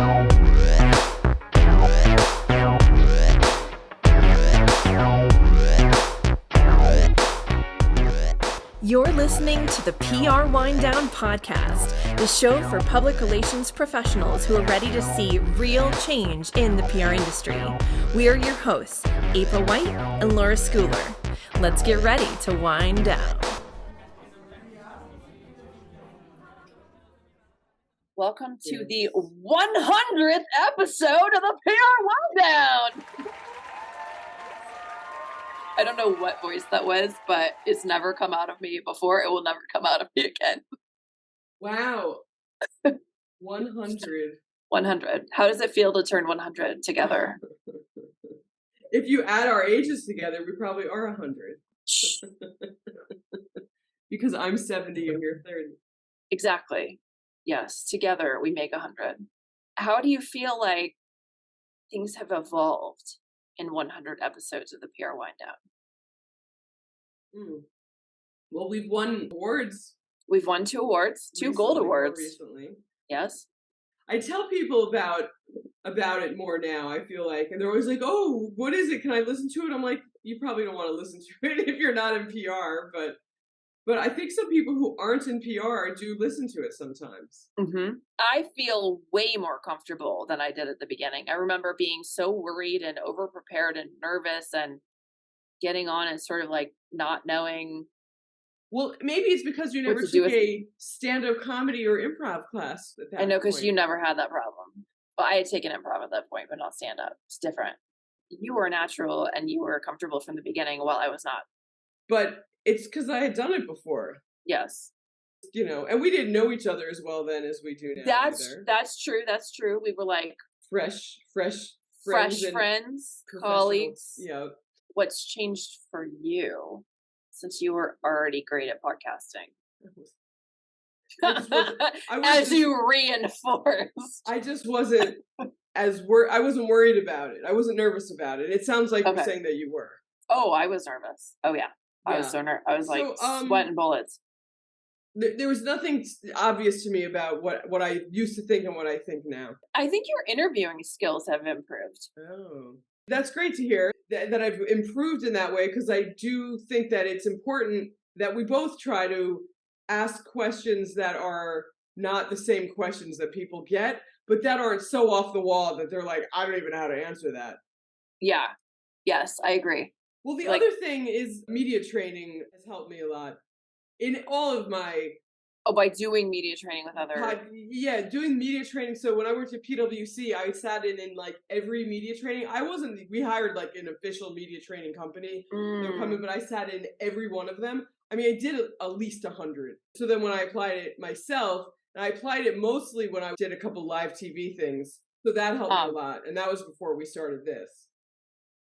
You're listening to the PR Wind Down Podcast, the show for public relations professionals who are ready to see real change in the PR industry. We are your hosts, April White and Laura Schooler. Let's get ready to wind down. Welcome to the 100th episode of the PR Wind Down. I don't know what voice that was, but it's never come out of me before. It will never come out of me again. Wow. 100. 100. How does it feel to turn 100 together? If you add our ages together, we probably are 100. Because I'm 70 and you're 30. Exactly. Yes, together we make 100. How do you feel like things have evolved in 100 episodes of the PR Wind Down? Well, we've won awards. We've won 2 awards, 2 gold awards. Recently. Yes. I tell people about it more now, I feel like. And they're always like, oh, what is it? Can I listen to it? I'm like, you probably don't want to listen to it if you're not in PR. But I think some people who aren't in PR do listen to it sometimes. Mm-hmm. I feel way more comfortable than I did at the beginning. I remember being so worried and over-prepared and nervous and getting on and sort of like not knowing. Well, maybe it's because you never took a stand-up comedy or improv class at that point. I know, because you never had that problem. Well, I had taken improv at that point, but not stand-up. It's different. You were natural and you were comfortable from the beginning while I was not. But it's because I had done it before. Yes. You know, and we didn't know each other as well then as we do now. That's true. That's true. We were like fresh friends, colleagues. Yeah. What's changed for you since you were already great at podcasting? As you reinforced. I just wasn't I wasn't worried about it. I wasn't nervous about it. It sounds like you're saying that you were. Oh, I was nervous. Oh yeah. I was so nervous. I was like sweating bullets. There was nothing obvious to me about what I used to think and what I think now. I think your interviewing skills have improved. Oh, that's great to hear that I've improved in that way, because I do think that it's important that we both try to ask questions that are not the same questions that people get, but that aren't so off the wall that they're like, I don't even know how to answer that. Yeah. Yes, I agree. Well, the other thing is media training has helped me a lot in all of my... Oh, by doing media training with other... doing media training. So when I worked at PwC, I sat in like every media training. We hired like an official media training company. They're coming, but I sat in every one of them. I mean, I did at least 100. So then when I applied it myself, and I applied it mostly when I did a couple live TV things. So that helped me a lot. And that was before we started this.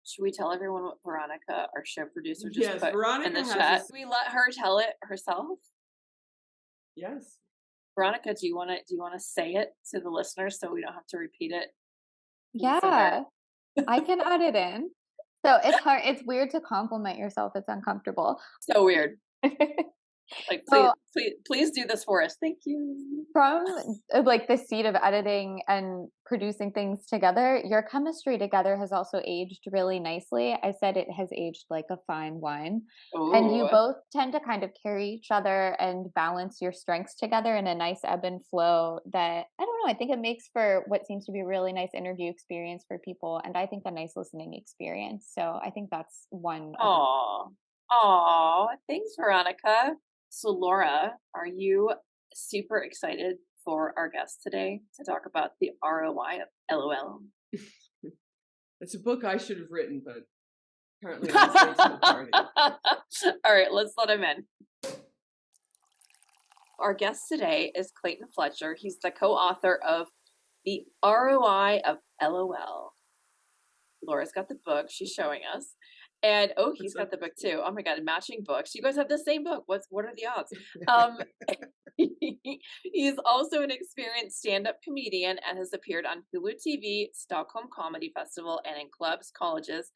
Should we tell everyone what Veronica, our show producer, just put Veronica in the chat? Should we let her tell it herself? Yes. Veronica, do you want to say it to the listeners so we don't have to repeat it? Yeah, I can add it in. So it's hard. It's weird to compliment yourself. It's uncomfortable. So weird. Like, please do this for us. Thank you. From like the seat of editing and producing things together, your chemistry together has also aged really nicely. I said it has aged like a fine wine. Ooh. And you both tend to kind of carry each other and balance your strengths together in a nice ebb and flow that, I don't know, I think it makes for what seems to be a really nice interview experience for people. And I think a nice listening experience. So I think that's one. Aw, thanks, Veronica. So Laura, are you super excited for our guest today to talk about the ROI of LOL? It's a book I should have written, but apparently I'm late to the party. All right, let's let him in. Our guest today is Clayton Fletcher. He's the co-author of The ROI of LOL. Laura's got the book. She's showing us. And he's got the book too. Oh my God, matching books. You guys have the same book. What are the odds? He's also an experienced stand-up comedian and has appeared on Hulu TV, Stockholm Comedy Festival, and in clubs, colleges,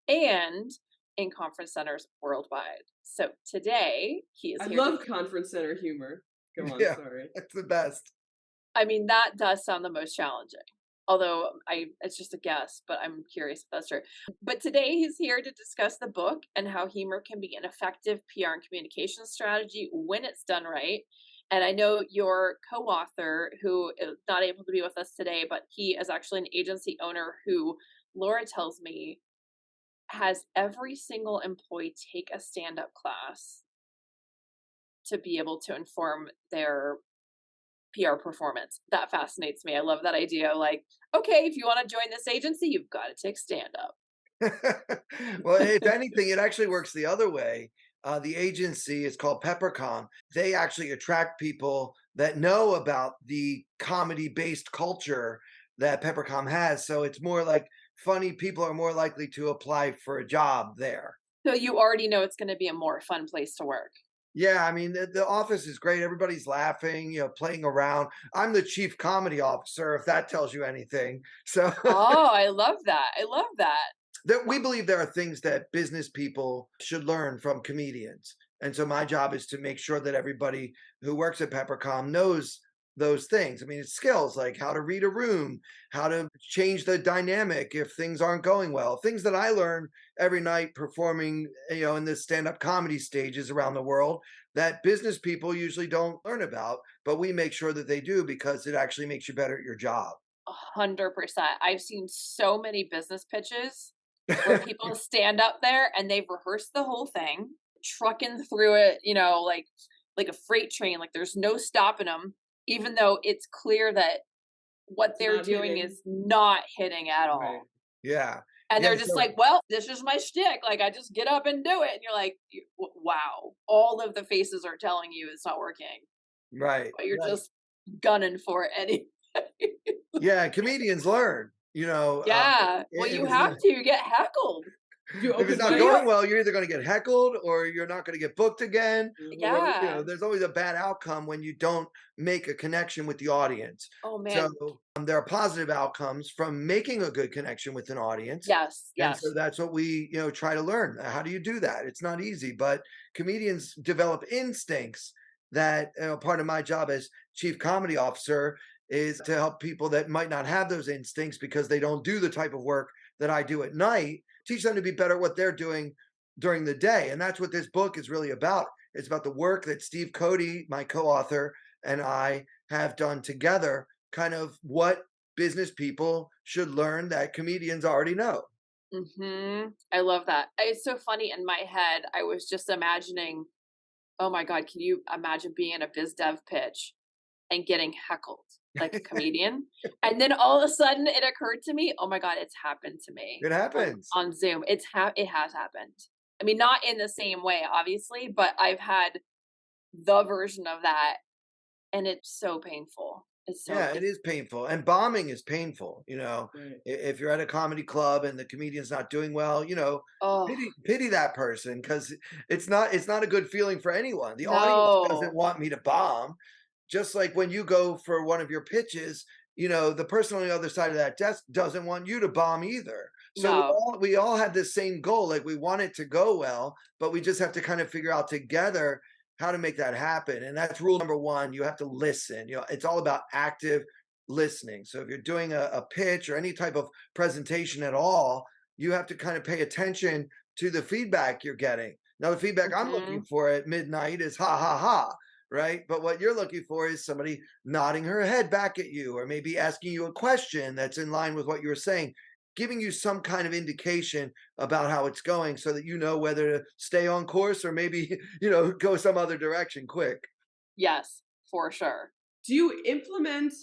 and in conference centers worldwide. So today he is here. I love conference center humor. Come on, sorry. It's the best. I mean, that does sound the most challenging. Although it's just a guess, but I'm curious if that's true. But today he's here to discuss the book and how humor can be an effective PR and communication strategy when it's done right. And I know your co-author, who is not able to be with us today, but he is actually an agency owner who, Laura tells me, has every single employee take a stand-up class to be able to inform their PR performance. That fascinates me. I love that idea. Like, okay, if you want to join this agency, you've got to take stand up. Well, if anything, it actually works the other way. The agency is called Peppercomm. They actually attract people that know about the comedy-based culture that Peppercomm has. So it's more like funny people are more likely to apply for a job there. So you already know it's going to be a more fun place to work. Yeah, I mean, the office is great. Everybody's laughing, playing around. I'm the chief comedy officer, if that tells you anything. So Oh, I love that. I love that. we believe there are things that business people should learn from comedians. And so my job is to make sure that everybody who works at Peppercomm knows those things. I mean, it's skills like how to read a room, how to change the dynamic if things aren't going well, things that I learn every night performing, in the stand-up comedy stages around the world that business people usually don't learn about, but we make sure that they do because it actually makes you better at your job. 100%. I've seen so many business pitches where people stand up there and they've rehearsed the whole thing, trucking through it, like a freight train, like there's no stopping them, even though it's clear that what they're doing is not hitting at all. Right. Yeah. And Yeah, they're just so like, well, this is my shtick. Like, I just get up and do it. And you're like, wow, all of the faces are telling you it's not working, right. but you're Right. just gunning for it anyway. Yeah, comedians learn, Yeah. Well, if you it's have not, to get heckled. if it's not Right? going well, you're either going to get heckled or you're not going to get booked again, or Yeah. there's always a bad outcome when you don't make a connection with the audience. Oh, So man. there are positive outcomes from making a good connection with an audience. Yes. And so Yes. that's what we, try to learn. How do you do that? It's not easy, but comedians develop instincts that, part of my job as chief comedy officer is to help people that might not have those instincts because they don't do the type of work that I do at night, teach them to be better at what they're doing during the day. And that's what this book is really about. It's about the work that Steve Cody, my co-author, and I have done together, kind of what business people should learn that comedians already know. I love that. It's so funny. In my head, I was just imagining, oh my God, can you imagine being in a biz dev pitch and getting heckled like a comedian? And then all of a sudden it occurred to me, oh my God, it's happened to me It happens. on Zoom. It has happened. I mean, not in the same way, obviously, but I've had the version of that, and it's so painful. It's so, Yeah, it is painful. And bombing is painful. Right. If you're at a comedy club and the comedian's not doing well, oh, pity that person because it's not a good feeling for anyone. The audience doesn't no, want me to bomb. Just like when you go for one of your pitches, the person on the other side of that desk doesn't want you to bomb either. So we no. all had the same goal. Like we want it to go well, but we just have to kind of figure out together how to make that happen. And that's rule number one. You have to listen. It's all about active listening. So if you're doing a pitch or any type of presentation at all, you have to kind of pay attention to the feedback you're getting. Now, the feedback I'm looking for at midnight is ha ha ha, right? But what you're looking for is somebody nodding her head back at you, or maybe asking you a question that's in line with what you were saying, giving you some kind of indication about how it's going so that you know whether to stay on course or maybe, go some other direction quick. Yes, for sure. Do you implement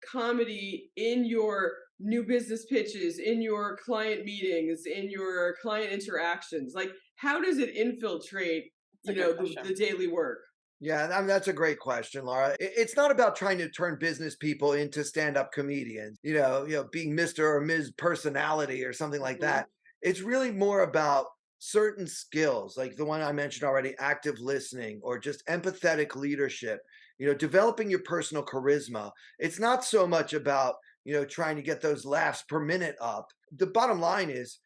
comedy in your new business pitches, in your client meetings, in your client interactions? Like, how does it infiltrate, That's a good question. the daily work? Yeah, I mean, that's a great question, Laura. It's not about trying to turn business people into stand-up comedians, being Mr. or Ms. Personality or something like Mhm. that. It's really more about certain skills, like the one I mentioned already, active listening or just empathetic leadership, developing your personal charisma. It's not so much about, trying to get those laughs per minute up. The bottom line is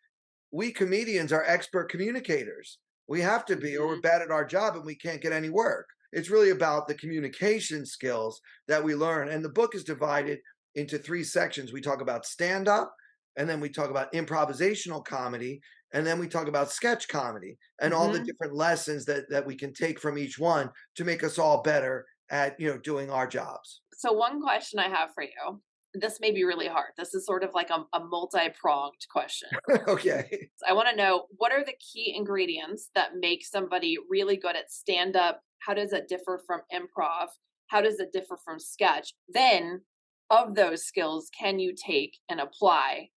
we comedians are expert communicators. We have to be, or we're Mhm. bad at our job and we can't get any work. It's really about the communication skills that we learn. And the book is divided into 3 sections. We talk about stand-up, and then we talk about improvisational comedy, and then we talk about sketch comedy, and all the different lessons that we can take from each one to make us all better at, doing our jobs. So one question I have for you, this may be really hard. This is sort of like a multi-pronged question. Okay. I want to know, what are the key ingredients that make somebody really good at stand-up? How does it differ from improv? How does it differ from sketch? Then, of those skills, can you take and apply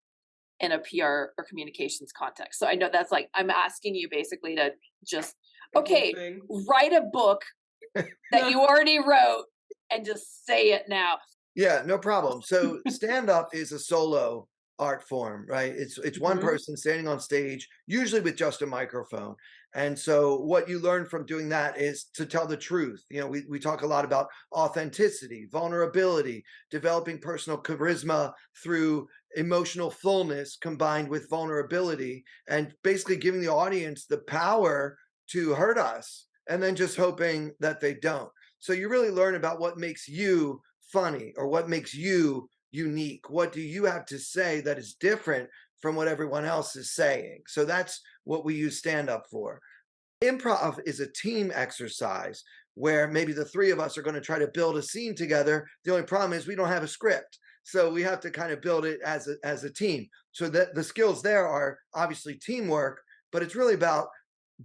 in a PR or communications context? So I know that's like, I'm asking you basically to just, okay, write a book that you already wrote and just say it now. Yeah, no problem. So stand-up is a solo art form, right? It's one person standing on stage, usually with just a microphone. And so what you learn from doing that is to tell the truth. We talk a lot about authenticity, vulnerability, developing personal charisma through emotional fullness combined with vulnerability, and basically giving the audience the power to hurt us and then just hoping that they don't. So you really learn about what makes you funny or what makes you unique. What do you have to say that is different from what everyone else is saying? So that's what we use stand-up for. Improv is a team exercise where maybe the 3 of us are going to try to build a scene together. The only problem is we don't have a script. So we have to kind of build it as a team. So that the skills there are obviously teamwork, but it's really about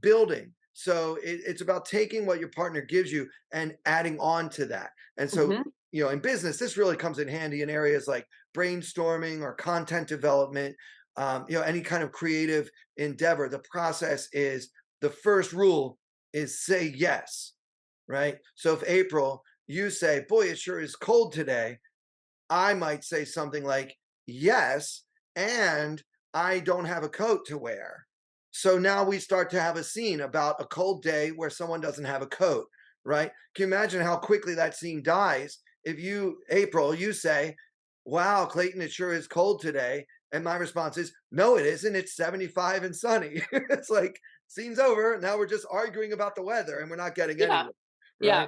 building. So it's about taking what your partner gives you and adding on to that. And so, in business, this really comes in handy in areas like brainstorming or content development, any kind of creative endeavor. The process is, the first rule is say yes, right? So if April, you say, boy, it sure is cold today, I might say something like, yes, and I don't have a coat to wear. So now we start to have a scene about a cold day where someone doesn't have a coat, right? Can you imagine how quickly that scene dies if you, April, you say, wow, Clayton, it sure is cold today. And my response is, no, it isn't. It's 75 and sunny. It's like, scene's over. Now we're just arguing about the weather and we're not getting anywhere, right? Yeah.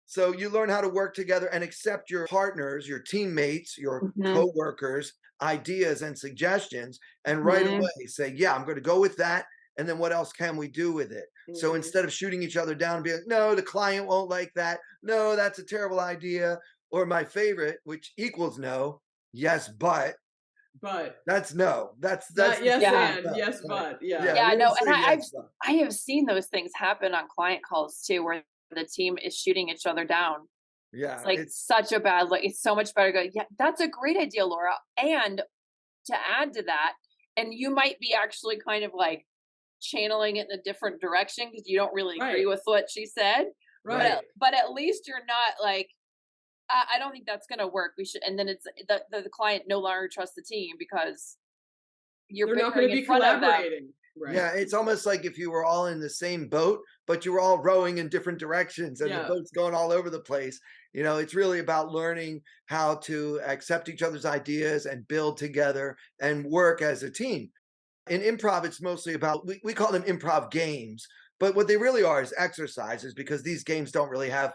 So you learn how to work together and accept your partners, your teammates, your coworkers' ideas and suggestions, and right away say, yeah, I'm going to go with that. And then what else can we do with it? So instead of shooting each other down and being like, no, the client won't like that. No, that's a terrible idea. Or my favorite, which equals no, yes, but that's no. That's yes, and no, yes, right? but yeah. Yeah, no, and Yes, I have seen those things happen on client calls too, where the team is shooting each other down. yeah, It's like such a bad look. It's so much better to go, yeah, that's a great idea, Laura. And to add to that, and you might be actually kind of like channeling it in a different direction because you don't really agree with what she said. right. But at least you're not like, I don't think that's going to work. We should, and then it's the client no longer trusts the team because they're not going to be collaborating. Right. Yeah, it's almost like if you were all in the same boat, but you were all rowing in different directions and the boat's going all over the place. It's really about learning how to accept each other's ideas and build together and work as a team. In improv, it's mostly about, we call them improv games, but what they really are is exercises, because these games don't really have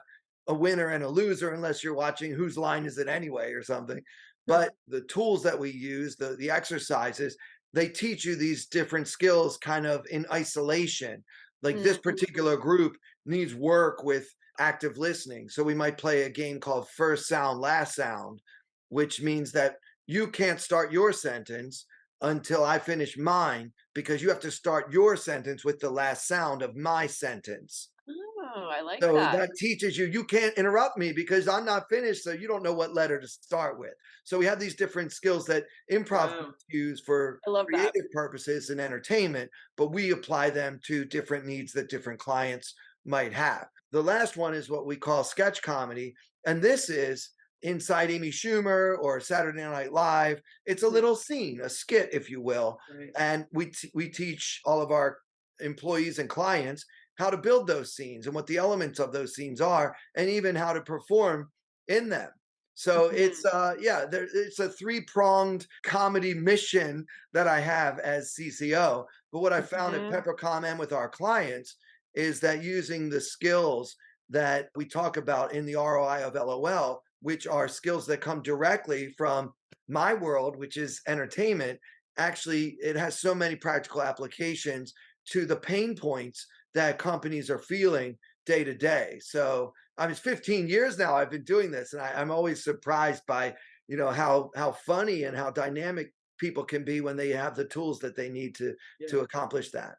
a winner and a loser unless you're watching Whose Line Is It Anyway or something. But the tools that we use, the exercises, they teach you these different skills kind of in isolation. Like this particular group needs work with active listening. So we might play a game called First Sound, Last Sound, which means that you can't start your sentence until I finish mine, because you have to start your sentence with the last sound of my sentence. Oh, I like So that. that teaches you can't interrupt me because I'm not finished, so you don't know what letter to start with. So we have these different skills that improv use for creative purposes and entertainment, but we apply them to different needs that different clients might have. The last one is what we call sketch comedy, and this is inside Amy Schumer or Saturday Night Live. It's a little scene, a skit, if you will, and we teach all of our employees and clients how to build those scenes and what the elements of those scenes are, and even how to perform in them. So it's it's a 3-pronged comedy mission that I have as CCO. But what I found at Peppercomm and with our clients is that using the skills that we talk about in the ROI of LOL, which are skills that come directly from my world, which is entertainment. Actually, it has so many practical applications to the pain points that companies are feeling day to day. So I mean, it's 15 years now I've been doing this, and I'm always surprised by, how funny and how dynamic people can be when they have the tools that they need to accomplish that.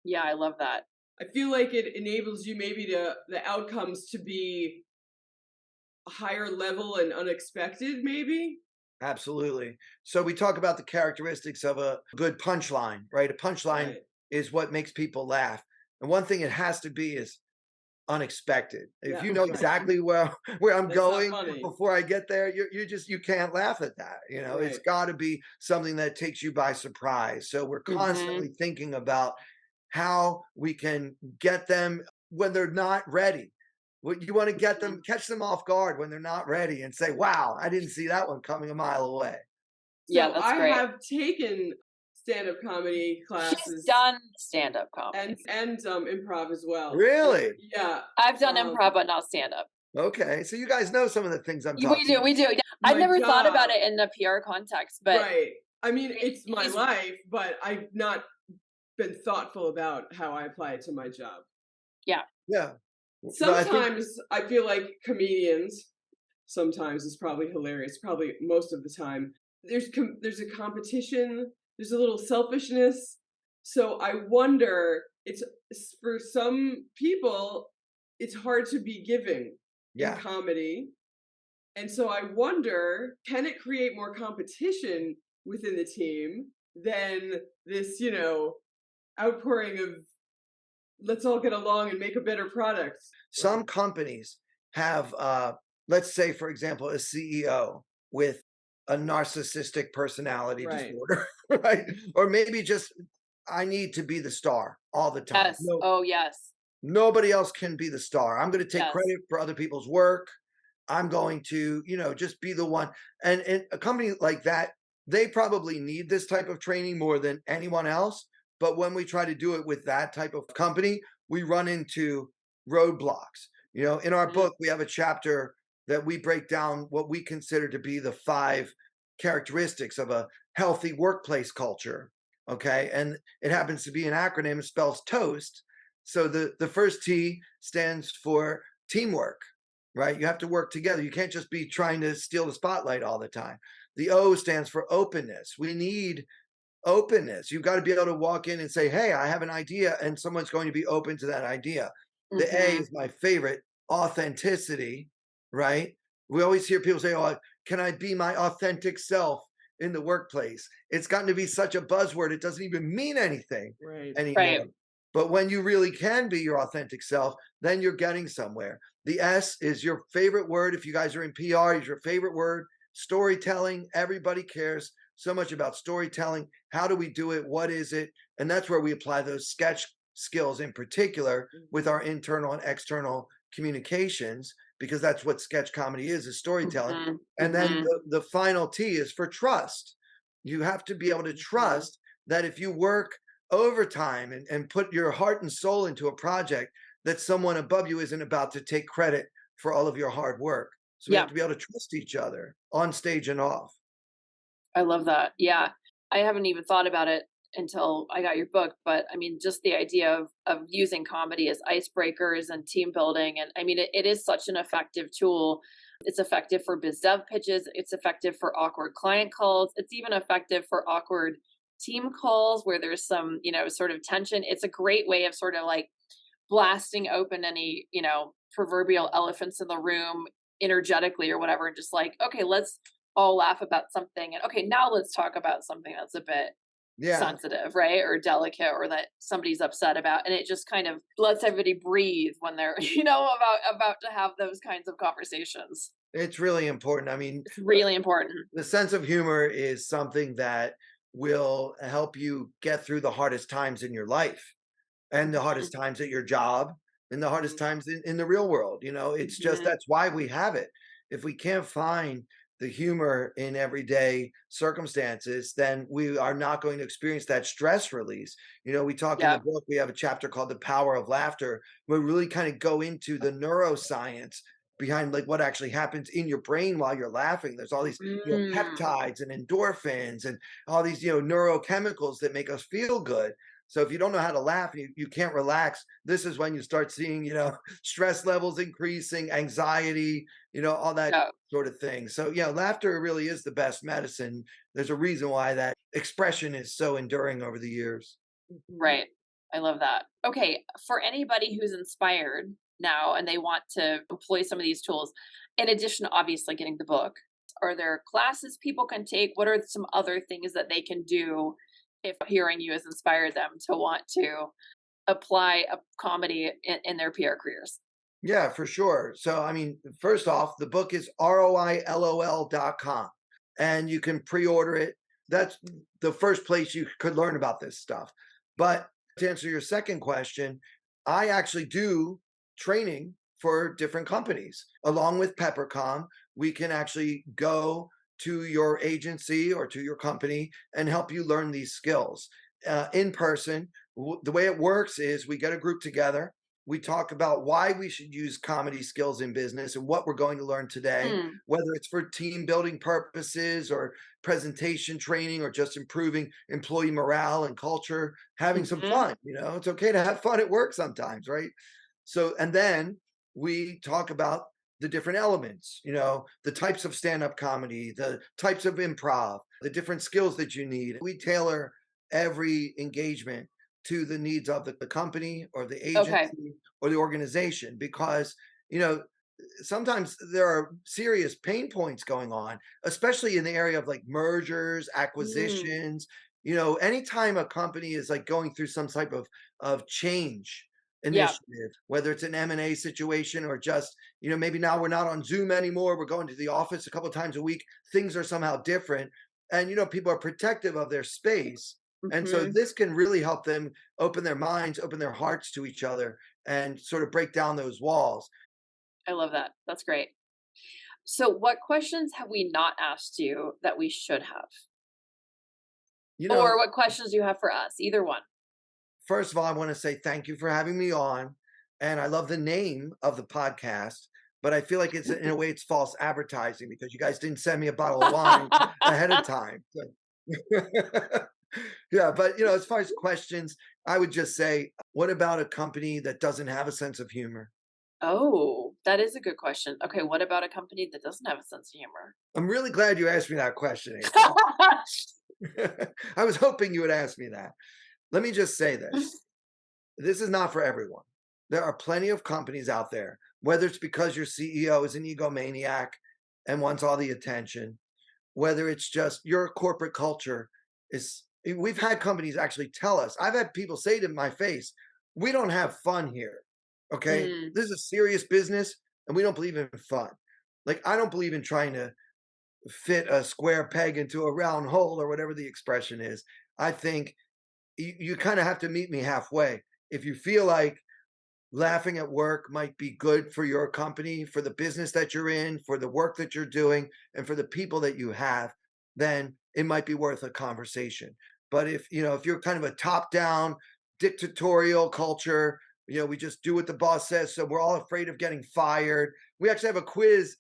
Yeah, I love that. I feel like it enables you maybe the outcomes to be higher level and unexpected, maybe. Absolutely. So we talk about the characteristics of a good punchline, right? A punchline Right. is what makes people laugh. And one thing it has to be is unexpected. If Yeah, you know right. exactly where I'm That's not going funny. before I get there, you can't laugh at that. It's Right. got to be something that takes you by surprise. So we're Mm-hmm. constantly thinking about how we can get them when they're not ready. You want to get them, catch them off guard when they're not ready, and say, "Wow, I didn't see that one coming a mile away." Yeah, So that's I great. have taken stand-up comedy She's classes done stand-up comedy. and improv as well. Really? Yeah. I've done improv, but not stand-up. Okay, so you guys know some of the things I'm We talking do, we do. Yeah. I've My never thought about job. it in the PR context, but Right. I mean, it's my he's- life, but I've not been thoughtful about how I apply it to my job. Yeah. But I think Sometimes I feel like comedians, sometimes it's probably hilarious, probably most of the time, there's a competition, there's a little selfishness. So I wonder, it's for some people, it's hard to be giving in yeah. comedy. And so I wonder, can it create more competition within the team than this, outpouring of let's all get along and make a better product? Some companies have, let's say, for example, a CEO with a narcissistic personality Right. disorder, right? Or maybe just, I need to be the star all the time. yes. Oh, yes. Nobody else can be the star. I'm going to take Yes. credit for other people's work. I'm going to, just be the one. And a company like that, they probably need this type of training more than anyone else. But when we try to do it with that type of company, we run into roadblocks. In our book, we have a chapter that we break down what we consider to be the 5 characteristics of a healthy workplace culture. Okay. And it happens to be an acronym, it spells TOAST. So the first T stands for teamwork, right? You have to work together. You can't just be trying to steal the spotlight all the time. The O stands for openness. We need openness. You've got to be able to walk in and say, "Hey, I have an idea," and someone's going to be open to that idea. The A is my favorite, authenticity, right? We always hear people say, "Oh, can I be my authentic self in the workplace?" It's gotten to be such a buzzword, it doesn't even mean anything anymore. Right. But when you really can be your authentic self, then you're getting somewhere. The S is your favorite word. If you guys are in PR, is your favorite word. Storytelling. Everybody cares so much about storytelling. How do we do it? What is it? And that's where we apply those sketch skills in particular with our internal and external communications, because that's what sketch comedy is storytelling. And then the final T is for trust. You have to be able to trust that if you work overtime and put your heart and soul into a project, that someone above you isn't about to take credit for all of your hard work. So we have to be able to trust each other on stage and off. I love that. Yeah. I haven't even thought about it until I got your book, but I mean, just the idea of using comedy as icebreakers and team building. And I mean, it is such an effective tool. It's effective for biz dev pitches. It's effective for awkward client calls. It's even effective for awkward team calls where there's some, sort of tension. It's a great way of sort of like blasting open any, proverbial elephants in the room energetically or whatever, and just like, okay, let's all laugh about something. And okay, now let's talk about something that's a bit sensitive, right? Or delicate, or that somebody's upset about. And it just kind of lets everybody breathe when they're, about to have those kinds of conversations. It's really important. I mean, it's really important. The sense of humor is something that will help you get through the hardest times in your life and the hardest times at your job and the hardest times in the real world. It's just, that's why we have it. If we can't find the humor in everyday circumstances, then we are not going to experience that stress release. We talk in the book, we have a chapter called The Power of Laughter, where we really kind of go into the neuroscience behind like what actually happens in your brain while you're laughing. There's all these, peptides and endorphins and all these, neurochemicals that make us feel good. So if you don't know how to laugh, you can't relax. This is when you start seeing, stress levels increasing, anxiety, all that sort of thing. So yeah, laughter really is the best medicine. There's a reason why that expression is so enduring over the years. Right. I love that. Okay. For anybody who's inspired now and they want to employ some of these tools, in addition to obviously getting the book, are there classes people can take? What are some other things that they can do if hearing you has inspired them to want to apply a comedy in their PR careers? Yeah, for sure. So, I mean, first off, the book is ROILOL.com and you can pre order it. That's the first place you could learn about this stuff. But to answer your second question, I actually do training for different companies. Along with Peppercomm, we can actually go to your agency or to your company and help you learn these skills in person. The way it works is we get a group together. We talk about why we should use comedy skills in business and what we're going to learn today, whether it's for team building purposes or presentation training or just improving employee morale and culture, having some fun. It's okay to have fun at work sometimes, right? So, and then we talk about the different elements, the types of stand-up comedy, the types of improv, the different skills that you need. We tailor every engagement to the needs of the company or the agency or the organization, because, sometimes there are serious pain points going on, especially in the area of like mergers, acquisitions. Anytime a company is like going through some type of change initiative, whether it's an M&A situation or just, maybe now we're not on Zoom anymore, we're going to the office a couple of times a week, things are somehow different. And, people are protective of their space. And so this can really help them open their minds, open their hearts to each other and sort of break down those walls. I love that. That's great. So what questions have we not asked you that we should have? Or what questions do you have for us? Either one. First of all, I want to say thank you for having me on. And I love the name of the podcast, but I feel like it's in a way it's false advertising because you guys didn't send me a bottle of wine ahead of time. Yeah, but as far as questions, I would just say, what about a company that doesn't have a sense of humor? Oh, that is a good question. Okay, what about a company that doesn't have a sense of humor? I'm really glad you asked me that question. I was hoping you would ask me that. Let me just say this. This is not for everyone. There are plenty of companies out there, whether it's because your CEO is an egomaniac and wants all the attention, whether it's just your corporate culture is. We've had companies actually tell us, I've had people say to my face, we don't have fun here. Okay. This is a serious business and we don't believe in fun. Like, I don't believe in trying to fit a square peg into a round hole or whatever the expression is. I think you kind of have to meet me halfway. If you feel like laughing at work might be good for your company, for the business that you're in, for the work that you're doing, and for the people that you have, then it might be worth a conversation. But if you're kind of a top-down dictatorial culture, we just do what the boss says, so we're all afraid of getting fired. We actually have a quiz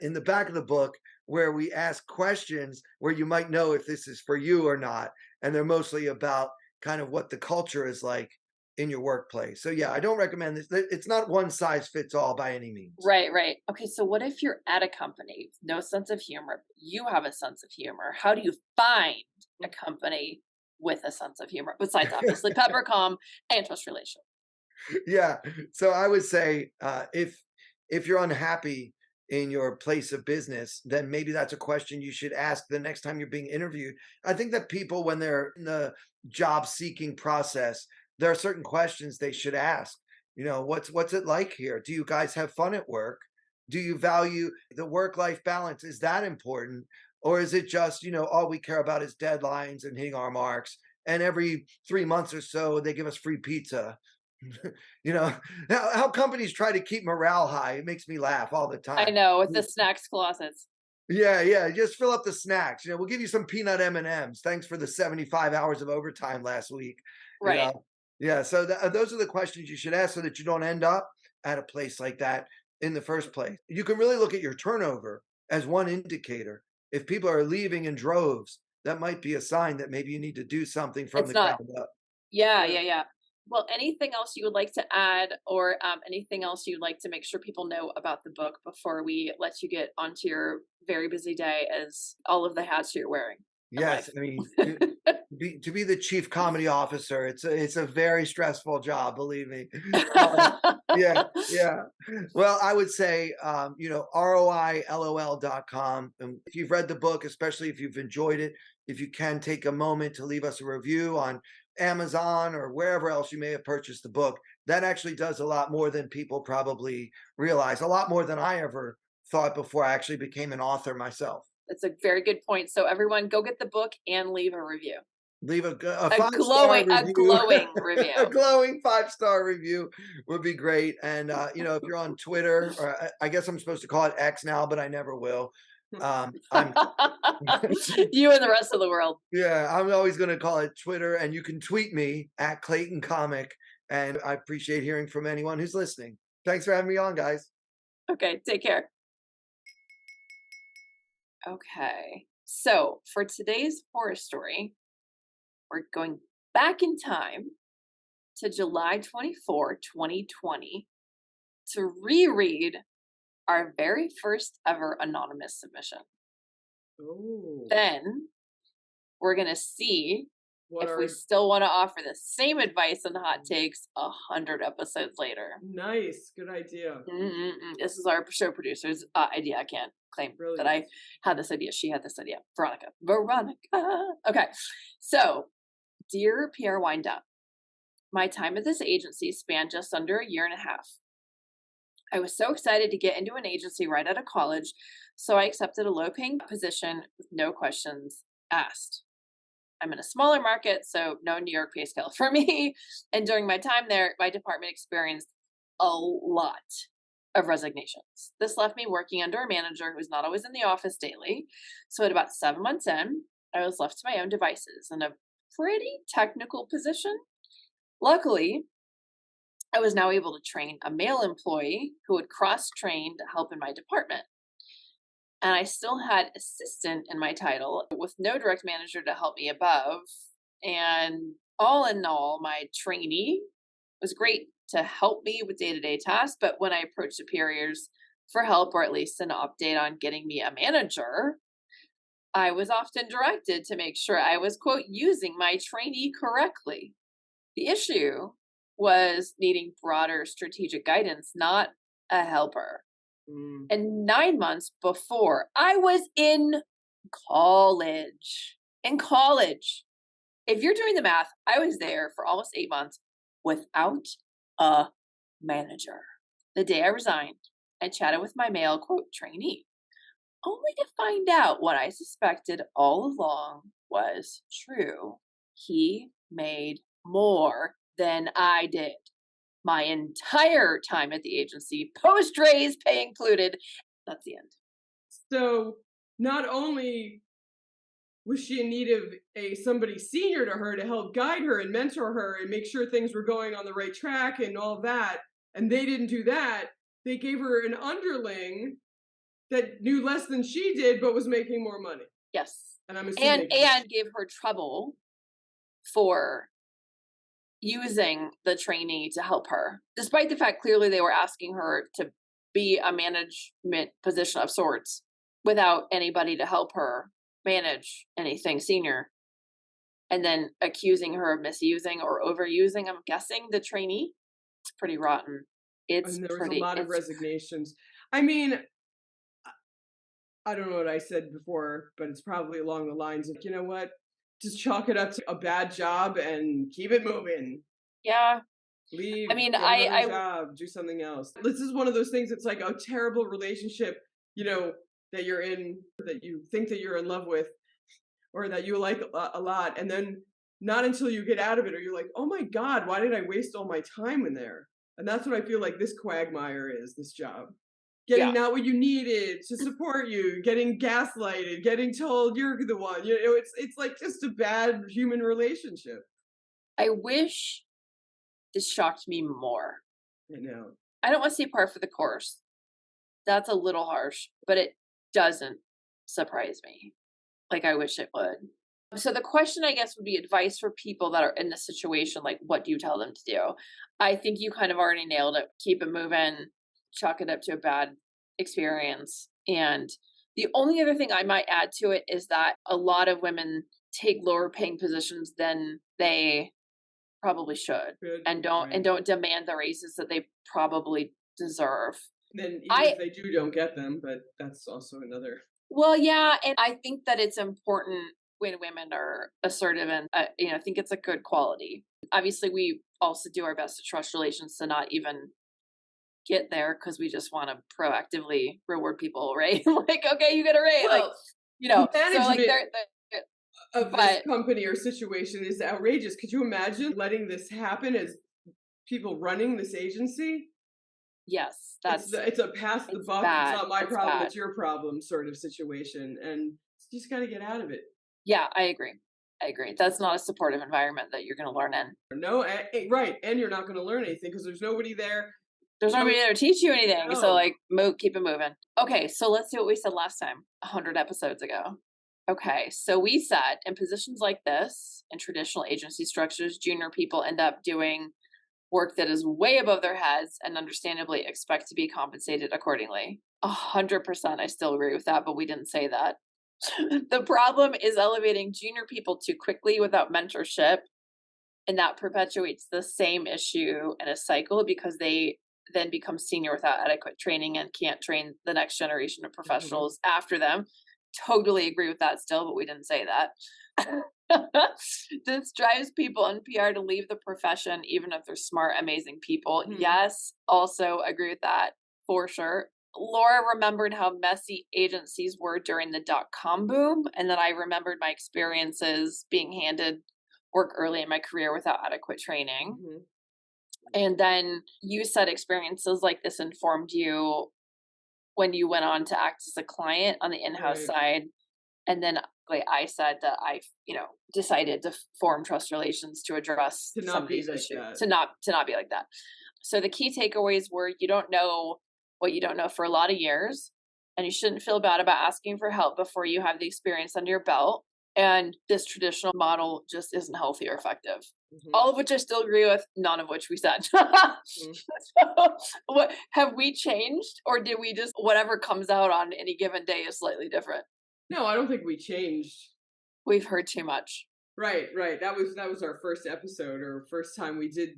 in the back of the book where we ask questions where you might know if this is for you or not. And they're mostly about kind of what the culture is like in your workplace. So yeah, I don't recommend this. It's not one size fits all by any means. Right. Okay, so what if you're at a company, no sense of humor, you have a sense of humor? How do you find a company with a sense of humor, besides obviously Peppercomm and Trust Relation? Yeah. So I would say if you're unhappy in your place of business, then maybe that's a question you should ask the next time you're being interviewed. I think that people, when they're in the job seeking process, there are certain questions they should ask. What's it like here? Do you guys have fun at work? Do you value the work-life balance? Is that important? Or is it just, all we care about is deadlines and hitting our marks? And every 3 months or so, they give us free pizza. How companies try to keep morale high. It makes me laugh all the time. I know, with the snacks closets. Yeah. Just fill up the snacks. We'll give you some peanut M&Ms. Thanks for the 75 hours of overtime last week. Right. Yeah. So those are the questions you should ask so that you don't end up at a place like that in the first place. You can really look at your turnover as one indicator. If people are leaving in droves, that might be a sign that maybe you need to do something from the ground up. Yeah. Well, anything else you would like to add, or anything else you'd like to make sure people know about the book before we let you get onto your very busy day as all of the hats you're wearing? Yes, I mean, to be the chief comedy officer, it's a very stressful job, believe me. Yeah. Well, I would say, ROILOL.com. And if you've read the book, especially if you've enjoyed it, if you can take a moment to leave us a review on Amazon or wherever else you may have purchased the book, that actually does a lot more than people probably realize, a lot more than I ever thought before I actually became an author myself. That's a very good point. So everyone, go get the book and leave a review. Leave a glowing review. A glowing 5-star review would be great. And if you're on Twitter, or I guess I'm supposed to call it X now, but I never will. I'm you and the rest of the world. Yeah, I'm always going to call it Twitter, and you can tweet me at Clayton Comic. And I appreciate hearing from anyone who's listening. Thanks for having me on, guys. Okay, take care. Okay, so for today's horror story, we're going back in time to July 24, 2020 to reread our very first ever anonymous submission. Ooh. Then we're going to see if we still want to offer the same advice and hot takes 100 episodes later. Nice. Good idea. This is our show producer's idea. I can't claim that I had this idea. She had this idea. Veronica. Okay. So, dear PR Wind Up, my time at this agency spanned just under a year and a half. I was so excited to get into an agency right out of college, so I accepted a low-paying position with no questions asked. I'm in a smaller market, so no New York pay scale for me. And during my time there, my department experienced a lot of resignations. This left me working under a manager who's not always in the office daily. So at about 7 months in, I was left to my own devices in a pretty technical position. Luckily, I was now able to train a male employee who would cross-train to help in my department. And I still had assistant in my title with no direct manager to help me above. And all in all, my trainee was great to help me with day-to-day tasks. But when I approached superiors for help, or at least an update on getting me a manager, I was often directed to make sure I was, quote, using my trainee correctly. The issue was needing broader strategic guidance, not a helper. And 9 months before, I was in college. If you're doing the math, I was there for almost 8 months without a manager. The day I resigned, I chatted with my male, quote, trainee, only to find out what I suspected all along was true. He made more than I did. My entire time at the agency, post-raise, pay included. That's the end. So not only was she in need of somebody senior to her to help guide her and mentor her and make sure things were going on the right track and all of that, and they didn't do that, they gave her an underling that knew less than she did but was making more money. Yes. And I'm assuming and gave her trouble for using the trainee to help her, despite the fact clearly they were asking her to be a management position of sorts without anybody to help her manage anything senior, and then accusing her of misusing or overusing, I'm guessing, the trainee. It's pretty rotten. And there was a lot of resignations. I mean, I don't know what I said before, but it's probably along the lines of, you know what? Just chalk it up to a bad job and keep it moving. Yeah. Leave. I mean, I job, do something else. This is one of those things. It's like a terrible relationship, that you're in, that you think that you're in love with, or that you like a lot, and then not until you get out of it, or you're like, oh my God, why did I waste all my time in there? And that's what I feel like this quagmire is. This job. Getting not what you needed to support you, getting gaslighted, getting told you're the one. It's like just a bad human relationship. I wish this shocked me more. I know. I don't want to say par for the course, That's a little harsh, but it doesn't surprise me. Like I wish it would. So the question, I guess, would be advice for people that are in this situation. Like, what do you tell them to do? I think you kind of already nailed it. Keep it moving, chalk it up to a bad experience. And the only other thing I might add to it is that a lot of women take lower paying positions than they probably should. Good, and right. don't demand the raises that they probably deserve. Then even if they do, don't get them, but that's also another. Well, yeah, and I think that it's important when women are assertive, and I think it's a good quality. Obviously, we also do our best to trust relations to not even get there, because we just want to proactively reward people, right? Like, okay, you get a raise, Well, so like they're of this company or situation is outrageous. Could you imagine letting this happen as people running this agency? Yes, it's a pass the buck. bad. It's not my It's problem. bad. It's your problem sort of situation, and you just got to get out of it. Yeah, I agree. That's not a supportive environment that you're going to learn in. No, right, and you're not going to learn anything because there's nobody there. There's nobody there to teach you anything. No. So like, keep it moving. Okay, so let's do what we said last time, 100 episodes ago. Okay, so we said in positions like this, in traditional agency structures, junior people end up doing work that is way above their heads and understandably expect to be compensated accordingly. 100%, I still agree with that, but we didn't say that. The problem is elevating junior people too quickly without mentorship, and that perpetuates the same issue in a cycle, because they then become senior without adequate training and can't train the next generation of professionals after them. Totally agree with that still, but we didn't say that. This drives people in PR to leave the profession, even if they're smart, amazing people. Yes, also agree with that for sure. Laura remembered how messy agencies were during the .com boom, and then I remembered my experiences being handed work early in my career without adequate training. And then you said experiences like this informed you when you went on to act as a client on the in-house side. And then like I said that I, decided to form trust relations to address some of these issues, to not be like that. So the key takeaways were, you don't know what you don't know for a lot of years, and you shouldn't feel bad about asking for help before you have the experience under your belt. And this traditional model just isn't healthy or effective. All of which I still agree with, none of which we said. So, what have we changed, or did we just, whatever comes out on any given day is slightly different? No, I don't think we changed. We've heard too much. Right. That was our first episode, or first time we did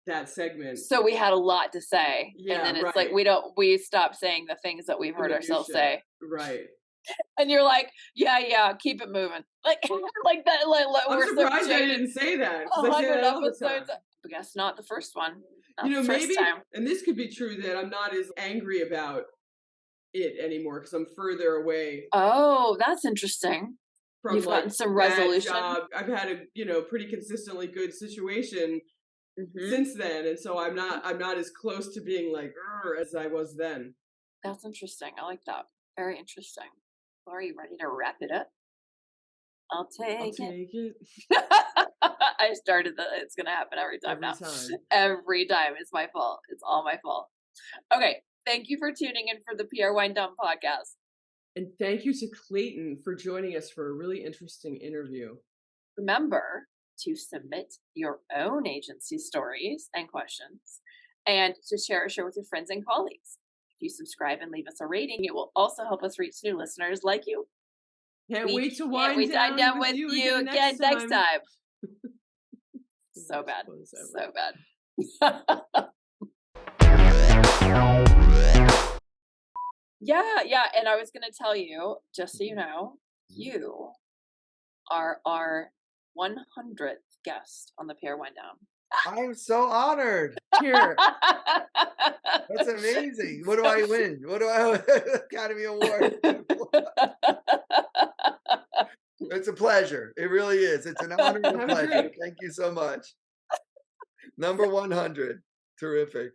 that segment. So we had a lot to say. Yeah, and then it's like we stopped saying the things that we've heard ourselves say. Right. And you're like, yeah, keep it moving. Like that. I'm surprised I didn't say that. 100 episodes. I guess not the first one. Maybe, and this could be true, that I'm not as angry about it anymore because I'm further away. Oh, that's interesting. You've gotten some resolution. I've had a pretty consistently good situation since then, and so I'm not as close to being like as I was then. That's interesting. I like that. Very interesting. Are you ready to wrap it up? I'll take it. I started it's going to happen every time now. Every time. It's my fault. It's all my fault. Okay. Thank you for tuning in for the PR Wind Down podcast. And thank you to Clayton for joining us for a really interesting interview. Remember to submit your own agency stories and questions, and to share with your friends and colleagues. If you subscribe and leave us a rating, it will also help us reach new listeners like you. Can't wait to wind down with you again next time. So bad. So bad. Yeah. And I was going to tell you, just so you know, you are our 100th guest on the PR Wind Down. I'm so honored. Here. That's amazing. What do I win? What do I Academy Award? It's a pleasure. It really is. It's an honor and a pleasure. Thank you so much. Number 100. Terrific.